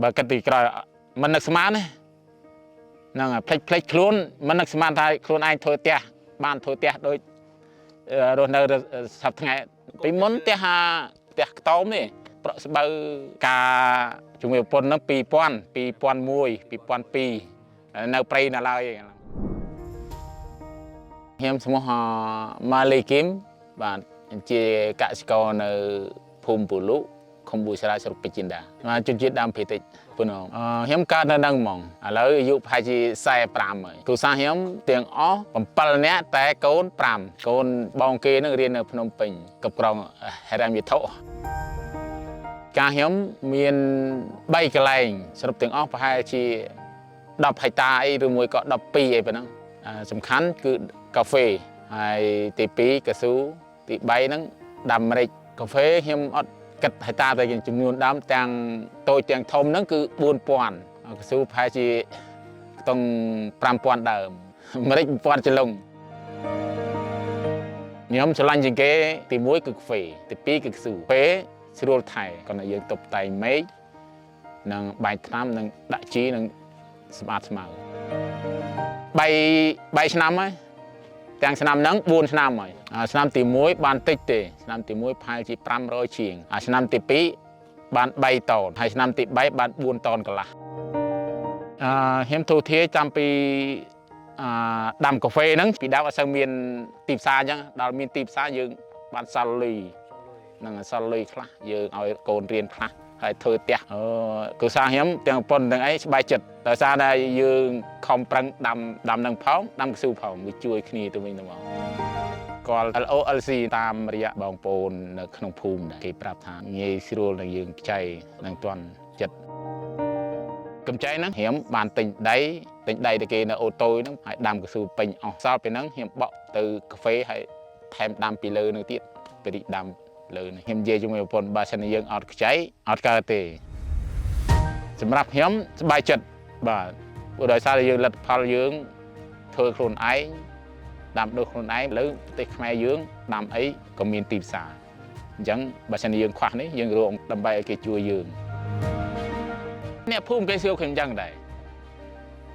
បើគិតពីក្រោយមិននឹកស្មានទេហ្នឹងហើយផ្លេចខ្លួនមិននឹកស្មានថាខ្លួនឯងធ្វើផ្ទះបានធ្វើផ្ទះដូចរស់នៅសប្តាហ៍ថ្ងៃពីមុនផ្ទះខ្ទមនេះប្រក់ស្បូវការជាមួយប្រពន្ធហ្នឹង2000 2001 2002នៅព្រៃនៅឡើយខ្ញុំឈ្មោះម៉ាលីគីមបាទជាកសិករនៅភូមិពូលុខុំប៊ូស្រាស្រុកពេជ្រចិនដាជនជាតិដើមភាគតិចប៉ុណ្ណឹងខ្ញុំកើតនៅនឹងហ្មងឥឡូវអាយុប្រហែលជា45ហើយគ្រួសារខ្ញុំទាំងអស់7នាក់តែកូន5កូនបងគេនឹងរៀននៅភ្នំពេញគ្រប់គ្រងហិរញ្ញវត្ថុការខ្ញុំមាន3កន្លែងសរុបទាំងអស់ប្រហែលជា10ហិកតាអីឬមួយក៏12អីប៉ុណ្ណឹងសំខាន់គឺកាហ្វេហើយទី2កៅស៊ូទី3ហ្នឹងដាំម្រេចកាហ្វេខ្ញុំអត់គិតហិកតាតែចំនួនដើមទាំងតូចទាំងធំហ្នឹងគឺ4000កៅស៊ូប្រហែលជាខ្ទង់5000ដើមម្រេច1000ចលុងខ្ញុំឆ្លាញ់ជាងគេទី1គឺកាហ្វេទី2គឺកៅស៊ូកាហ្វេស្រួលថែគាត់ឲ្យយើងតុបតែងមេឃនិងបាយថ្នាំនិងដាក់ជីនិងសម្អាតស្មៅ3ឆ្នាំហើយទាំងឆ្នាំហ្នឹង4ឆ្នាំហើយឆ្នាំទី1បានតិចទេឆ្នាំទី1ប្រហែលជា500ជាងឆ្នាំទី2បាន3តោនហើយឆ្នាំទី3បាន4តោនកន្លះខ្ញុំទូធាចាំពីដាំកាហ្វេហ្នឹងពីដើមអត់សូវមានទីផ្សារអញ្ចឹងដល់មានទីផ្សារយើងបានសល់លុយនឹងសល់លុយខ្លះយើងឲ្យកូនរៀនខ្លះហើយធ្វើផ្ទះគ្រួសារខ្ញុំទាំងប្រពន្ធទាំងអីស្បែកចិត្តដោយសារតែយើងខំប្រឹងដាំនឹងផងដាំកស៊ូផងវាជួយគ្នាទៅវិញទៅមកគាត់ LOLC តាមរយៈបងប្អូននៅក្នុងភូមិដែរគេប្រាប់ថាងាយស្រួលនឹងយើងខ្ចីនឹងទាន់ចិត្តកម្ចីហ្នឹងខ្ញុំបានទិញដីទៅគេនៅអូតូហ្នឹងហើយដាំកស៊ូពេញអស់សល់ពីហ្នឹងខ្ញុំបក់ទៅកាហ្វេហើយថែមដាំពីលើនឹងទៀតពេលដាំលើនេះខ្ញុំនិយាយជាមួយប្រពន្ធបើសិនជាយើងអត់ខ្ចីអត់កើតទេសម្រាប់ខ្ញុំសប្បាយចិត្តបាទព្រោះដោយសារតែយើងលទ្ធផលយើងធ្វើខ្លួនឯងដាំដុះខ្លួនឯងលើប្រទេសខ្មែរយើងដាំអីក៏មានទីផ្សារអញ្ចឹងបើសិនជាយើងខ្វះនេះយើងរកដើម្បីឲ្យគេជួយយើងអ្នកភូមិគេសួរខ្ញុំអញ្ចឹងដែរ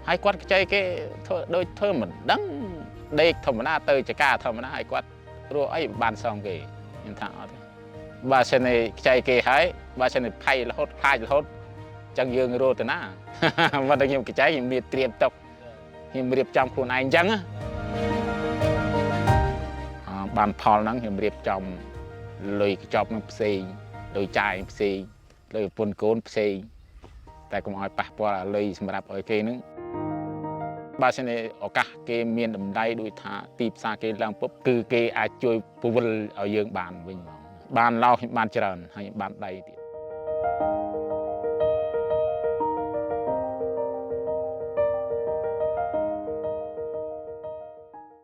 ហើយគាត់ខ្ចីគេធ្វើដូចធ្វើមិនដឹងដេកធម្មតាទៅចកាធម្មតាហើយគាត់រកអីបានសងគេខ្ញុំថាអត់បើសិនជាខ្ចីគេហើយបើសិនជាផៃរហូតខ្លាចរហូតចឹងយើងរត់ទៅណាមកតែខ្ញុំខ្ចីខ្ញុំមានត្រៀមទុកខ្ញុំរៀបចំខ្លួនឯងអញ្ចឹងបានផលហ្នឹងខ្ញុំរៀបចំលុយខ្ចប់នឹងផ្សេងលុយចាយផ្សេងលុយប្រពន្ធកូនផ្សេងតែកុំឲ្យប៉ះពាល់លុយសម្រាប់ឲ្យគេហ្នឹងបើសិនជាឱកាសគេមានតម្លៃដូចថាទីផ្សារគេឡើងពុបគឺគេអាចជួយពវល់ឲ្យយើងបានវិញហ្មងបានឡោខ្ញុំបានច្រើនហើយបានដៃទៀត